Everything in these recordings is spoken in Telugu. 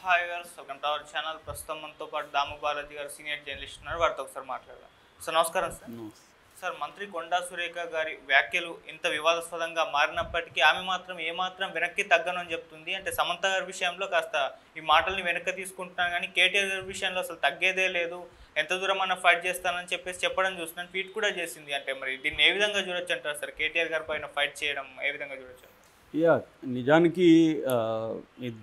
హాయ్ గారు, వెల్కమ్ టు అవర్ ఛానల్. ప్రస్తుతం మనతో పాటు దాము బాలాజీ గారు సీనియర్ జర్నలిస్ట్ ఉన్నారు. వారితో ఒకసారి మాట్లాడదాం. సార్ నమస్కారం సార్. సార్, మంత్రి కొండా సురేఖ గారి వ్యాఖ్యలు ఇంత వివాదాస్పదంగా మారినప్పటికీ ఆమె మాత్రం ఏమాత్రం వెనక్కి తగ్గనని చెప్తుంది. అంటే సమంత గారి విషయంలో కాస్త ఈ మాటల్ని వెనక్కి తీసుకుంటున్నాను, కానీ కేటీఆర్ గారి విషయంలో అసలు తగ్గేదే లేదు, ఎంత దూరం అన్న ఫైట్ చేస్తానని చెప్పేసి చెప్పడం చూస్తున్నాను. ట్వీట్ కూడా చేసింది. అంటే మరి దీన్ని ఏ విధంగా చూడొచ్చు అంటారు సార్? కేటీఆర్ గారి పైన ఫైట్ చేయడం ఏ విధంగా చూడొచ్చు? నిజానికి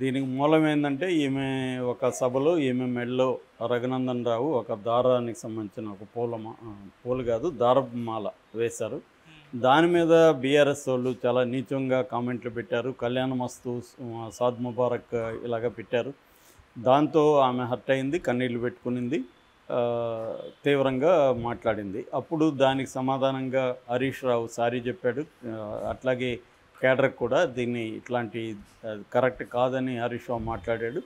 దీనికి మూలం ఏంటంటే ఈమె ఒక సభలో ఈమె మెడలో రఘునందన్ రావు ఒక దారానికి సంబంధించిన ఒక పూలు కాదు దారమాల వేశారు. దాని మీద బీఆర్ఎస్ వాళ్ళు చాలా నీచంగా కామెంట్లు పెట్టారు. కళ్యాణమస్తు, సాద్ ముబారక్ ఇలాగ పెట్టారు. దాంతో ఆమె హర్ట్ అయింది, కన్నీళ్లు పెట్టుకునింది, తీవ్రంగా మాట్లాడింది. అప్పుడు దానికి సమాధానంగా హరీష్ రావు సారీ చెప్పాడు. అట్లాగే కేడర్కి కూడా దీన్ని ఇట్లాంటి కరెక్ట్ కాదని హరీష్ రావు మాట్లాడాడు.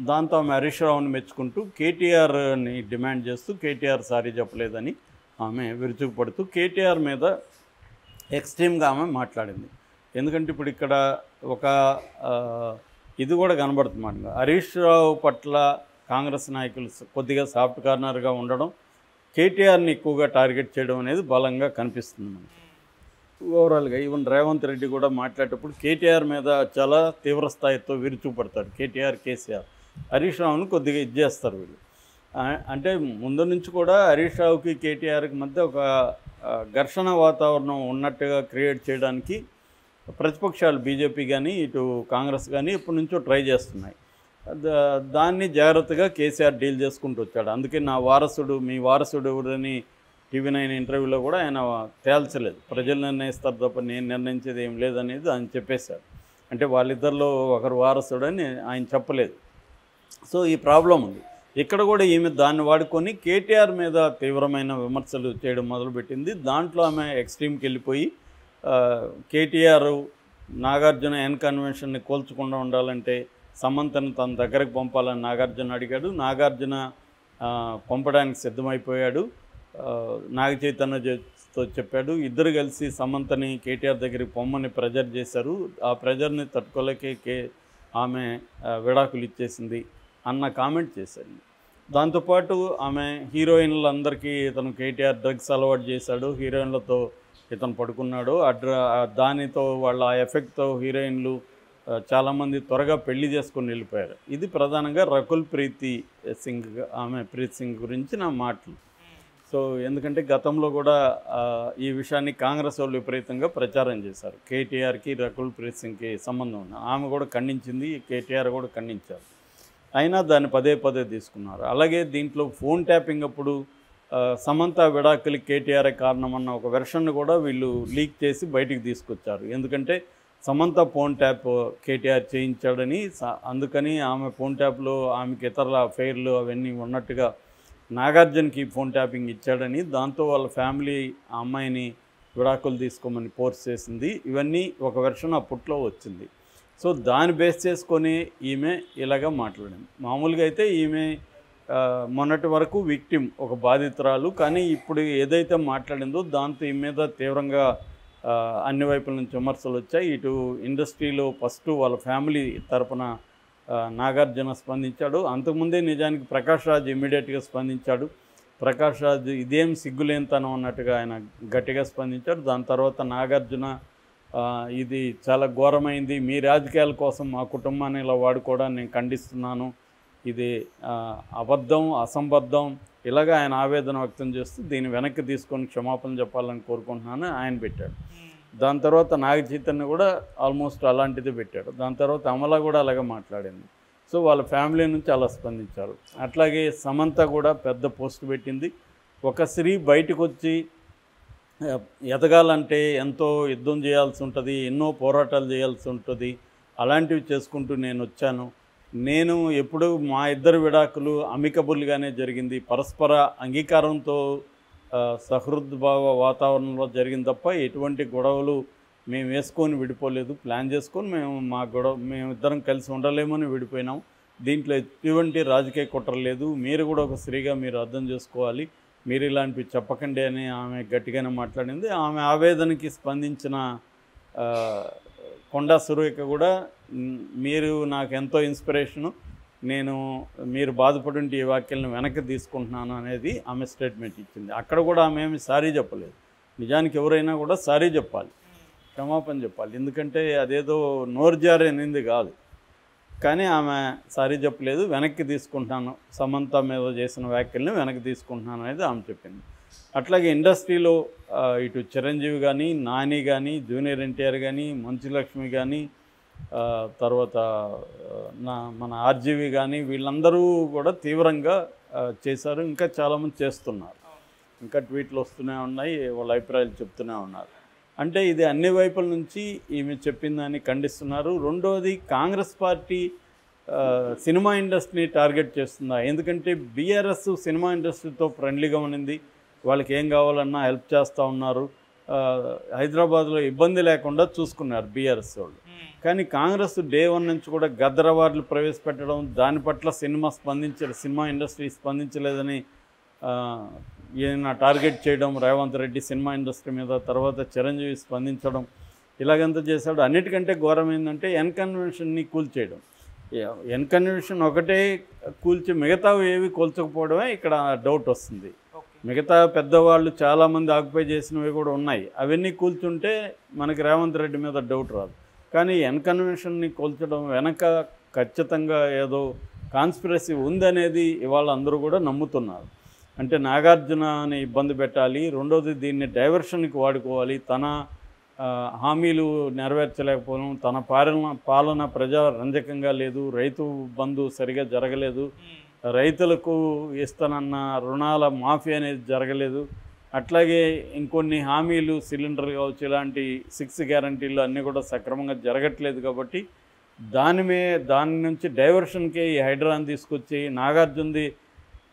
దాంతో ఆమె హరీష్ రావుని మెచ్చుకుంటూ కేటీఆర్ని డిమాండ్ చేస్తూ కేటీఆర్ సారీ చెప్పలేదని ఆమె విరుచుకుపడుతూ కేటీఆర్ మీద ఎక్స్ట్రీమ్గా ఆమె మాట్లాడింది. ఎందుకంటే ఇప్పుడు ఇక్కడ ఒక ఇది కూడా కనబడుతుంది. హరీష్ రావు పట్ల కాంగ్రెస్ నాయకులు కొద్దిగా సాఫ్ట్ కార్నర్గా ఉండడం, కేటీఆర్ని ఎక్కువగా టార్గెట్ చేయడం అనేది బలంగా కనిపిస్తుంది మనకి. ఓవరాల్గా ఈవెన్ రేవంత్ రెడ్డి కూడా మాట్లాడేటప్పుడు కేటీఆర్ మీద చాలా తీవ్ర స్థాయితో విరుచుకుపడతాడు. కేసీఆర్ హరీష్ రావును కొద్దిగా చేస్తారు వీళ్ళు. అంటే ముందు నుంచి కూడా హరీష్ రావుకి కేటీఆర్కి మధ్య ఒక ఘర్షణ వాతావరణం ఉన్నట్టుగా క్రియేట్ చేయడానికి ప్రతిపక్షాలు బీజేపీ కానీ ఇటు కాంగ్రెస్ కానీ ఇప్పటి నుంచో ట్రై చేస్తున్నాయి. దాన్ని జాగ్రత్తగా కేసీఆర్ డీల్ చేసుకుంటూ వచ్చాడు. అందుకే మీ వారసుడు ఎవరని TV9 ఇంటర్వ్యూలో కూడా ఆయన తేల్చలేదు. ప్రజలు నిర్ణయిస్తారు తప్ప నేను నిర్ణయించేది ఏం లేదనేది ఆయన చెప్పేశాడు. అంటే వాళ్ళిద్దరిలో ఒకరు వారసుడని ఆయన చెప్పలేదు. సో ఈ ప్రాబ్లం ఉంది. ఇక్కడ కూడా ఈమె దాన్ని వాడుకొని కేటీఆర్ మీద తీవ్రమైన విమర్శలు చేయడం మొదలుపెట్టింది. దాంట్లో ఆమె ఎక్స్ట్రీమ్కి వెళ్ళిపోయి కేటీఆర్ నాగార్జున కన్వెన్షన్ని కోల్చకుండా ఉండాలంటే సమంతను తన దగ్గరకు పంపాలని నాగార్జున అడిగాడు. నాగార్జున పంపడానికి సిద్ధమైపోయాడు. నాగ చైతన్యతో చెప్పాడు. ఇద్దరు కలిసి సమంతని కేటీఆర్ దగ్గరికి పొమ్మని ప్రెజర్ చేశారు. ఆ ప్రెజర్ని తట్టుకోలేకే ఆమె విడాకులు ఇచ్చేసింది అన్న కామెంట్ చేశాడు. దాంతోపాటు ఆమె హీరోయిన్లందరికీ ఇతను కేటీఆర్ డ్రగ్స్ అలవాటు చేశాడు, హీరోయిన్లతో ఇతను పడుకున్నాడు. దానితో వాళ్ళ ఆ ఎఫెక్ట్తో హీరోయిన్లు చాలామంది త్వరగా పెళ్లి చేసుకొని వెళ్ళిపోయారు. ఇది ప్రధానంగా రకుల్ ప్రీత్ సింగ్ గురించి నా మాటలు. సో ఎందుకంటే గతంలో కూడా ఈ విషయాన్ని కాంగ్రెస్ వాళ్ళు విపరీతంగా ప్రచారం చేశారు. కేటీఆర్కి రకుల్ ప్రీత్ సింగ్కి సంబంధం ఉంది. ఆమె కూడా ఖండించింది, కేటీఆర్ కూడా ఖండించారు. అయినా దాన్ని పదే తీసుకున్నారు. అలాగే దీంట్లో ఫోన్ ట్యాపింగ్ అప్పుడు సమంత విడాకులు కేటీఆర్ కారణమన్న ఒక వెర్షన్ను కూడా వీళ్ళు లీక్ చేసి బయటికి తీసుకొచ్చారు. ఎందుకంటే సమంత ఫోన్ ట్యాప్ కేటీఆర్ చేయించాడని, అందుకని ఆమె ఫోన్ ట్యాప్లో ఆమెకి ఇతరుల అఫైర్లు అవన్నీ ఉన్నట్టుగా నాగార్జునకి ఫోన్ ట్యాపింగ్ ఇచ్చాడని, దాంతో వాళ్ళ ఫ్యామిలీ ఆ అమ్మాయిని విడాకులు తీసుకోమని ఫోర్స్ చేసింది. ఇవన్నీ ఒక వెర్షన్ అప్పట్లో వచ్చింది. సో దాన్ని బేస్ చేసుకొని ఈమె ఇలాగా మాట్లాడింది. మామూలుగా అయితే ఈమె మొన్నటి వరకు విక్టిమ్, ఒక బాధితురాలు. కానీ ఇప్పుడు ఏదైతే మాట్లాడిందో దాంతో ఈమె మీద తీవ్రంగా అన్ని వైపుల నుంచి విమర్శలు వచ్చాయి. ఇటు ఇండస్ట్రీలో ఫస్ట్ వాళ్ళ ఫ్యామిలీ తరపున నాగార్జున స్పందించాడు. అంతకుముందే నిజానికి ప్రకాష్ రాజ్ ఇమ్మీడియట్గా స్పందించాడు. ప్రకాష్ రాజ్ ఇదేం సిగ్గులేనితనం అన్నట్టుగా ఆయన గట్టిగా స్పందించాడు. దాని తర్వాత నాగార్జున ఇది చాలా ఘోరమైంది, మీ రాజకీయాల కోసం మా కుటుంబాన్ని ఇలా వాడుకోవడాన్ని నేను ఖండిస్తున్నాను, ఇది అబద్ధం, అసంబద్ధం, ఇలాగా ఆయన ఆవేదన వ్యక్తం చేస్తూ దీన్ని వెనక్కి తీసుకొని క్షమాపణ చెప్పాలని కోరుకుంటున్నాను ఆయన పెట్టాడు. దాని తర్వాత నాగ చైతన్య కూడా ఆల్మోస్ట్ అలాంటిది పెట్టాడు. దాని తర్వాత అమల కూడా అలాగే మాట్లాడింది. సో వాళ్ళ ఫ్యామిలీ నుంచి అలా స్పందించారు. అట్లాగే సమంత కూడా పెద్ద పోస్ట్ పెట్టింది. ఒక స్త్రీ బయటకు వచ్చి ఎదగాలంటే ఎంతో యుద్ధం చేయాల్సి ఉంటుంది, ఎన్నో పోరాటాలు చేయాల్సి ఉంటుంది, అలాంటివి చేసుకుంటూ నేను వచ్చాను. నేను ఎప్పుడు మా ఇద్దరు విడాకులు అమికబుల్గానే జరిగింది, పరస్పర అంగీకారంతో సహృద్భావ వాతావరణంలో జరిగింది తప్ప ఎటువంటి గొడవలు మేము వేసుకొని విడిపోలేదు. ప్లాన్ చేసుకొని మేమిద్దరం కలిసి ఉండలేమని విడిపోయినాం. దీంట్లో ఎటువంటి రాజకీయ కుట్ర లేదు, మీరు కూడా ఒక స్త్రీగా మీరు అర్థం చేసుకోవాలి, మీరు ఇలాంటివి చెప్పకండి అని ఆమె గట్టిగానే మాట్లాడింది. ఆమె ఆవేదనకి స్పందించిన కొండా సురేఖ కూడా మీరు నాకు ఎంతో ఇన్స్పిరేషను, నేను మీరు బాధపడుంటే ఈ వ్యాఖ్యలను వెనక్కి తీసుకుంటున్నాను అనేది ఆమె స్టేట్మెంట్ ఇచ్చింది. అక్కడ కూడా ఆమె ఏమి సారీ చెప్పలేదు. నిజానికి ఎవరైనా కూడా సారీ చెప్పాలి, క్షమాపణ చెప్పాలి. ఎందుకంటే అదేదో నోరు జారేనింది కాదు. కానీ ఆమె సారీ చెప్పలేదు, వెనక్కి తీసుకుంటున్నాను, సమంత మీద చేసిన వ్యాఖ్యలను వెనక్కి తీసుకుంటున్నాను అనేది ఆమె చెప్పింది. అట్లాగే ఇండస్ట్రీలో ఇటు చిరంజీవి కానీ, నాని కానీ, జూనియర్ ఎన్టీఆర్ కానీ, మంచులక్ష్మి కానీ, తర్వాత మన ఆర్జీవి కానీ, వీళ్ళందరూ కూడా తీవ్రంగా చేశారు. ఇంకా చాలామంది చేస్తున్నారు, ఇంకా ట్వీట్లు వస్తూనే ఉన్నాయి, వాళ్ళ అభిప్రాయాలు చెప్తూనే ఉన్నారు. అంటే ఇది అన్ని వైపుల నుంచి ఈమె చెప్పిందని ఖండిస్తున్నారు. రెండోది, కాంగ్రెస్ పార్టీ సినిమా ఇండస్ట్రీని టార్గెట్ చేస్తుందా? ఎందుకంటే బీఆర్ఎస్ సినిమా ఇండస్ట్రీతో ఫ్రెండ్లీగా ఉన్నింది, వాళ్ళకి ఏం కావాలన్నా హెల్ప్ చేస్తూ ఉన్నారు, హైదరాబాద్లో ఇబ్బంది లేకుండా చూసుకున్నారు బీఆర్ఎస్ వాళ్ళు. కానీ కాంగ్రెస్ డే 1 నుంచి కూడా గద్దర్ అవార్డులు ప్రవేశపెట్టడం, దాని పట్ల సినిమా ఇండస్ట్రీ స్పందించలేదని ఈయన టార్గెట్ చేయడం, రేవంత్ రెడ్డి సినిమా ఇండస్ట్రీ మీద, తర్వాత చిరంజీవి స్పందించడం, ఇలాగంతా చేశాడు. అన్నిటికంటే ఘోరం ఏంటంటే ఎన్కన్వెన్షన్ని కూల్చేయడం. ఎన్కన్వెన్షన్ ఒకటే కూల్చి మిగతావి ఏవి కూల్చకపోవడమే ఇక్కడ డౌట్ వస్తుంది. మిగతా పెద్దవాళ్ళు చాలామంది ఆక్యుపై చేసినవి కూడా ఉన్నాయి, అవన్నీ కూల్చుంటే మనకి రేవంత్ రెడ్డి మీద డౌట్ రాదు. కానీ ఎన్కన్వెన్షన్ని కూల్చడం వెనక ఖచ్చితంగా ఏదో కాన్స్పిరసీ ఉందనేది ఇవాళ అందరూ కూడా నమ్ముతున్నారు. అంటే నాగార్జునని ఇబ్బంది పెట్టాలి, రెండోది దీన్ని డైవర్షన్కి వాడుకోవాలి, తన హామీలు నెరవేర్చలేకపోవడం, తన పాలన ప్రజారంజకంగా లేదు, రైతు బంధు సరిగా జరగలేదు, రైతులకు ఇస్తానన్న రుణాల మాఫీ అనేది జరగలేదు, అట్లాగే ఇంకొన్ని హామీలు సిలిండర్ కావచ్చు, ఇలాంటి 6 గ్యారంటీలు అన్నీ కూడా సక్రమంగా జరగట్లేదు. కాబట్టి దాని నుంచి డైవర్షన్కి ఈ హైడ్రాని తీసుకొచ్చి నాగార్జునది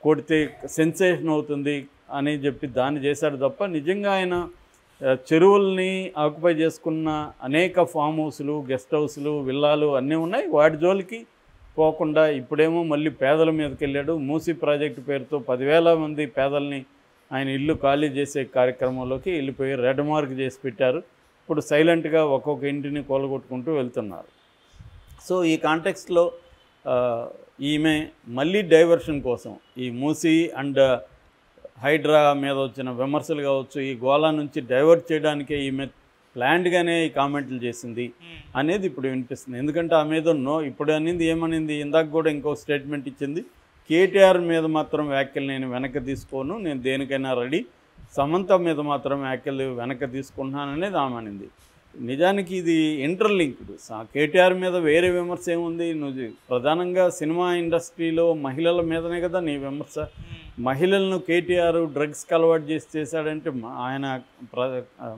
కొడితే సెన్సేషన్ అవుతుంది అని చెప్పి దాన్ని చేశాడు తప్ప, నిజంగా ఆయన చెరువుల్ని ఆక్యుపై చేసుకున్న అనేక ఫామ్ హౌస్లు, గెస్ట్ హౌస్లు, విల్లాలు అన్నీ ఉన్నాయి, వాటి జోలికి పోకుండా ఇప్పుడేమో మళ్ళీ పేదల మీదకి వెళ్ళాడు. మూసీ ప్రాజెక్టు పేరుతో 10,000 మంది పేదల్ని ఆయన ఇల్లు ఖాళీ చేసే కార్యక్రమంలోకి వెళ్ళిపోయి రెడ్ మార్క్ చేసి పెట్టారు. ఇప్పుడు సైలెంట్గా ఒక్కొక్క ఇంటిని కూలగొట్టుకుంటూ వెళ్తున్నారు. సో ఈ కాంటెక్స్ట్లో ఈమె మళ్ళీ డైవర్షన్ కోసం ఈ మూసీ అండ్ హైడ్రా మీద వచ్చిన విమర్శలు కావచ్చు, ఈ గోళా నుంచి డైవర్ట్ చేయడానికే ఈమె ప్లాన్డ్గానే ఈ కామెంట్లు చేసింది అనేది ఇప్పుడు వినిపిస్తుంది. ఎందుకంటే ఆమె ఏదో ఇప్పుడు ఏమనింది, ఇందాక కూడా ఇంకో స్టేట్మెంట్ ఇచ్చింది, కేటీఆర్ మీద మాత్రం వ్యాఖ్యలు నేను వెనక్కి తీసుకోను, నేను దేనికైనా రెడీ, సమంత మీద మాత్రం వ్యాఖ్యలు వెనక్కి తీసుకుంటున్నాను అనేది ఆమె అనింది. నిజానికి ఇది ఇంటర్లింక్డ్. కేటీఆర్ మీద వేరే విమర్శ ఏముంది? నువ్వు ప్రధానంగా సినిమా ఇండస్ట్రీలో మహిళల మీదనే కదా నీ విమర్శ. మహిళలను కేటీఆర్ డ్రగ్స్కి అలవాటు చేశాడంటే ఆయన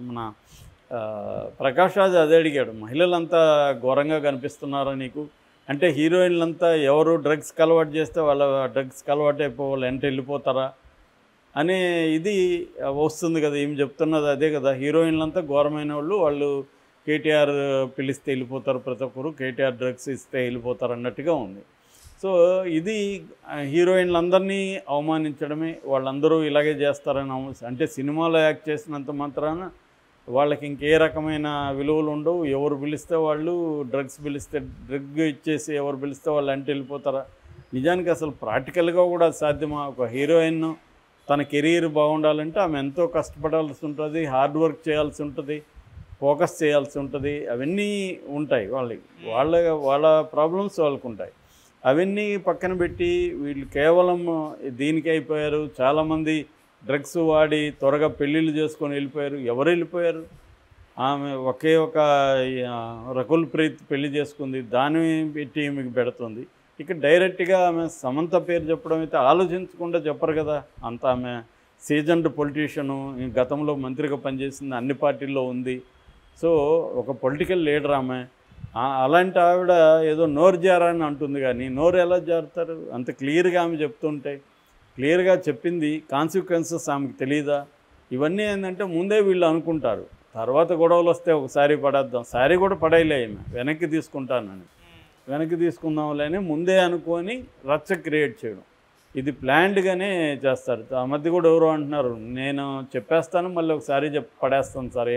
మన ప్రకాష్ రాజ్ అదే అడిగాడు, మహిళలంతా ఘోరంగా కనిపిస్తున్నారా నీకు అంటే, హీరోయిన్లంతా ఎవరు డ్రగ్స్కి అలవాటు చేస్తే వాళ్ళ డ్రగ్స్కి అలవాటు అయిపోవాలి అంటే వెళ్ళిపోతారా అనే ఇది వస్తుంది కదా. ఏం చెప్తున్నది అదే కదా, హీరోయిన్లంతా ఘోరమైన వాళ్ళు కేటీఆర్ పిలిస్తే వెళ్ళిపోతారు, ప్రతి ఒక్కరు కేటీఆర్ డ్రగ్స్ ఇస్తే వెళ్ళిపోతారు అన్నట్టుగా ఉంది. సో ఇది హీరోయిన్లందరినీ అవమానించడమే, వాళ్ళందరూ ఇలాగే చేస్తారని అంటే సినిమాలో యాక్ట్ చేసినంత మాత్రాన వాళ్ళకి ఇంకే రకమైన విలువలు ఉండవు. ఎవరు పిలిస్తే వాళ్ళు, డ్రగ్స్ పిలిస్తే డ్రగ్ ఇచ్చేసి ఎవరు పిలిస్తే వాళ్ళు అంటే వెళ్ళిపోతారా? నిజానికి అసలు ప్రాక్టికల్గా కూడా సాధ్యమా? ఒక హీరోయిన్ తన కెరీర్ బాగుండాలంటే ఆమె ఎంతో కష్టపడాల్సి ఉంటుంది, హార్డ్ వర్క్ చేయాల్సి ఉంటుంది, ఫోకస్ చేయాల్సి ఉంటుంది, అవన్నీ ఉంటాయి వాళ్ళకి, వాళ్ళ ప్రాబ్లమ్స్ వాళ్ళకు ఉంటాయి. అవన్నీ పక్కన పెట్టి వీళ్ళు కేవలం దీనికి అయిపోయారు. చాలామంది డ్రగ్స్ వాడి త్వరగా పెళ్ళిళ్ళు చేసుకొని వెళ్ళిపోయారు. ఎవరు వెళ్ళిపోయారు? ఆమె ఒకే ఒక రకుల్ ప్రీత్ పెళ్లి చేసుకుంది, దాన్ని పెట్టి మీకు పెడుతుంది. ఇక డైరెక్ట్గా ఆమె సమంత పేరు చెప్పడం అయితే ఆలోచించకుండా చెప్పరు కదా. అంత ఆమె సీజన్డ్ పొలిటీషియను, గతంలో మంత్రిగా పనిచేసింది, అన్ని పార్టీల్లో ఉంది. సో ఒక పొలిటికల్ లీడర్ ఆమె. అలాంటి ఆవిడ ఏదో నోరు జారని అంటుంది, కానీ నోరు ఎలా జారుతారు? అంత క్లియర్గా ఆమె చెప్తుంటే, క్లియర్గా చెప్పింది, కాన్సిక్వెన్సెస్ ఆమెకు తెలియదా? ఇవన్నీ ఏంటంటే ముందే వీళ్ళు అనుకుంటారు, తర్వాత గొడవలు వస్తే ఒకసారి పడేద్దాం, సారీ కూడా పడేయలే ఆమె, వెనక్కి తీసుకుంటానని, వెనక్కి తీసుకుందాంలే అని ముందే అనుకొని రచ్చ క్రియేట్ చేయడం, ఇది ప్లాన్డ్గానే చేస్తారు. ఆ మధ్య కూడా ఎవరో అంటున్నారు, నేను చెప్పేస్తాను మళ్ళీ ఒకసారి పడేస్తాను సార్